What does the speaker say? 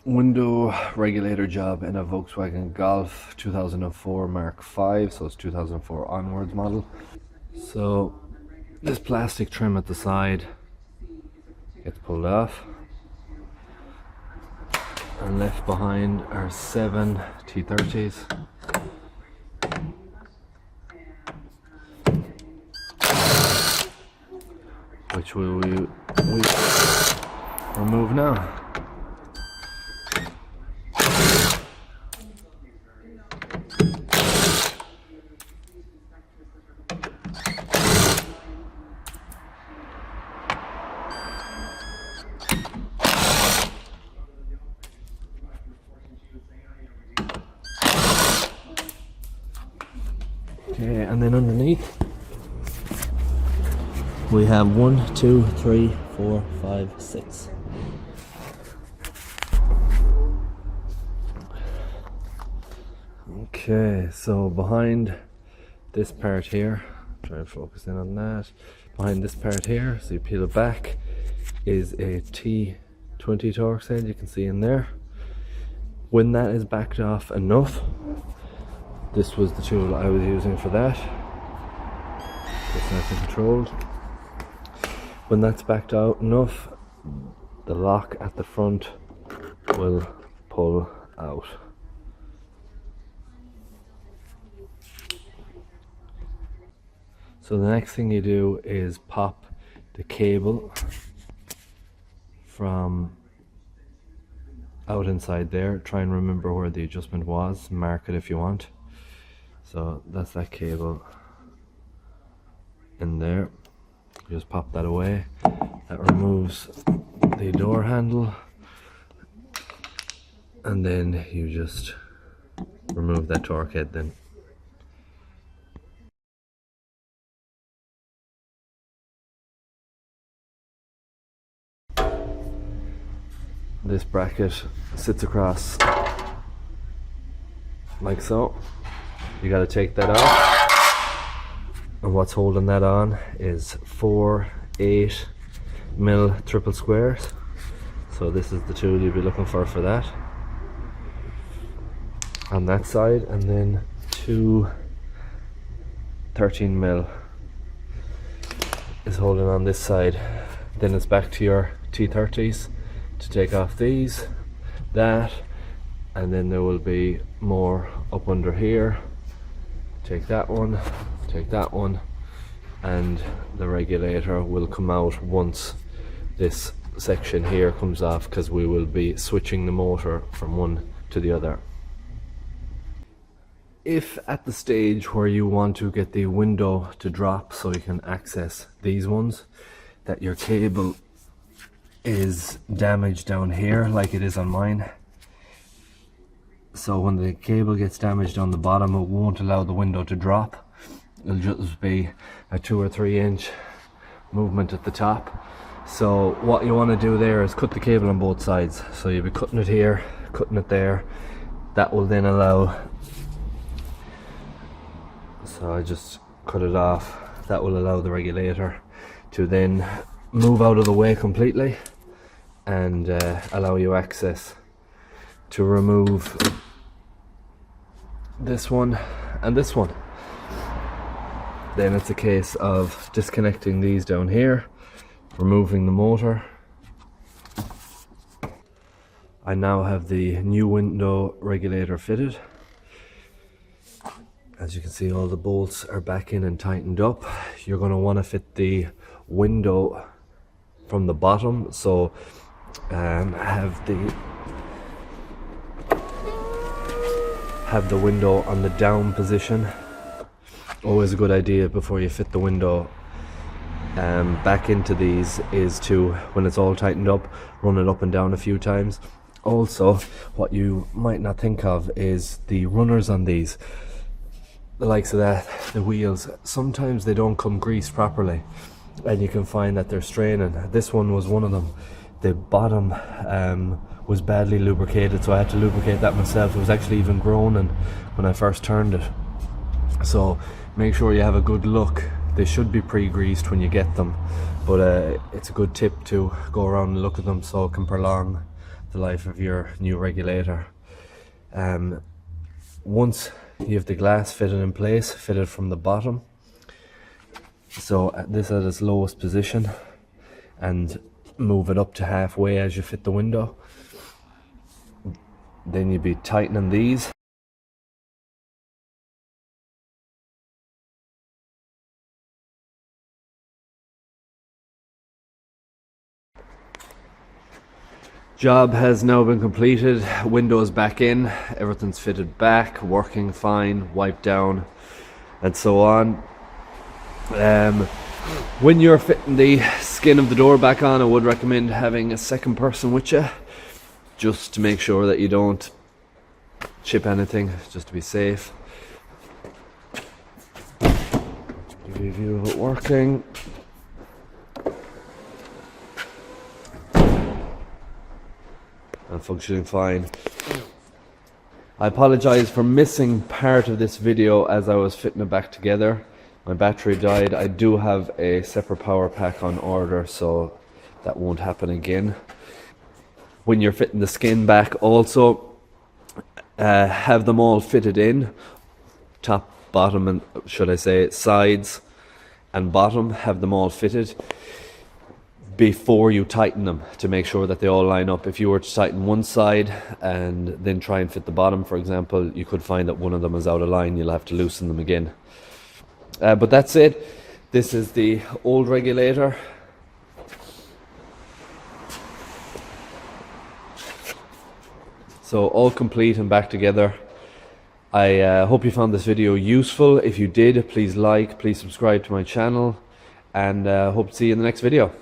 window regulator job in a Volkswagen Golf 2004 Mark 5, so it's 2004 onwards model. So this plastic trim at the side gets pulled off, and left behind are 7 T30s. Which we remove now. Okay, and then underneath we have 1, 2, 3, 4, 5, 6. Okay, so behind this part here, try and focus in on that. Behind this part here, so you peel it back, is a T20 torque head, you can see in there. When that is backed off enough, this was the tool I was using for that. It's nice and controlled. When that's backed out enough, the lock at the front will pull out. So the next thing you do is pop the cable from out inside there. Try and remember where the adjustment was, mark it if you want. So that's that cable in there. Just pop that away. That removes the door handle, and then you just remove that torque head then. This bracket sits across like so. You got to take that off, and what's holding that on is 4 8mm triple squares. So this is the tool you'll be looking for that on that side, and then 2 13mm is holding on this side. Then it's back to your T30s to take off these, that, and then there will be more up under here. Take that one, and the regulator will come out once this section here comes off, because we will be switching the motor from one to the other. If at the stage where you want to get the window to drop so you can access these ones, that your cable is damaged down here like it is on mine, so when the cable gets damaged on the bottom, it won't allow the window to drop. It'll just be a 2 or 3 inch movement at the top. So what you want to do there is cut the cable on both sides. So you'll be cutting it here, cutting it there. That will then allow, so I just cut it off. That will allow the regulator to then move out of the way completely, and allow you access to remove this one and this one. Then it's a case of disconnecting these down here, removing the motor. I now have the new window regulator fitted. As you can see, all the bolts are back in and tightened up. You're going to want to fit the window from the bottom, so have the window on the down position. Always a good idea before you fit the window back into these is to, when it's all tightened up, run it up and down a few times. Also, what you might not think of is the runners on these, the likes of that, the wheels, sometimes they don't come greased properly, and you can find that they're straining. This one was one of them. The bottom was badly lubricated, so I had to lubricate that myself. It was actually even groaning when I first turned it. So make sure you have a good look. They should be pre-greased when you get them, but it's a good tip to go around and look at them so it can prolong the life of your new regulator. Once you have the glass fitted in place, fitted from the bottom, so this at its lowest position, and move it up to halfway as you fit the window. Then you'd be tightening these. Job has now been completed, windows back in, everything's fitted back, working fine, wiped down, and so on. When you're fitting the skin of the door back on, I would recommend having a second person with you, just to make sure that you don't chip anything, just to be safe. Give you a view of it working. And functioning fine. I apologize for missing part of this video as I was fitting it back together. My battery died. I do have a separate power pack on order, so that won't happen again. When you're fitting the skin back, also have them all fitted in, top, bottom, and should I say sides and bottom, have them all fitted before you tighten them, to make sure that they all line up. If you were to tighten one side and then try and fit the bottom, for example, you could find that one of them is out of line. You'll have to loosen them again. But that's it. This is the old regulator. So all complete and back together. I hope you found this video useful. If you did, please like, please subscribe to my channel, and hope to see you in the next video.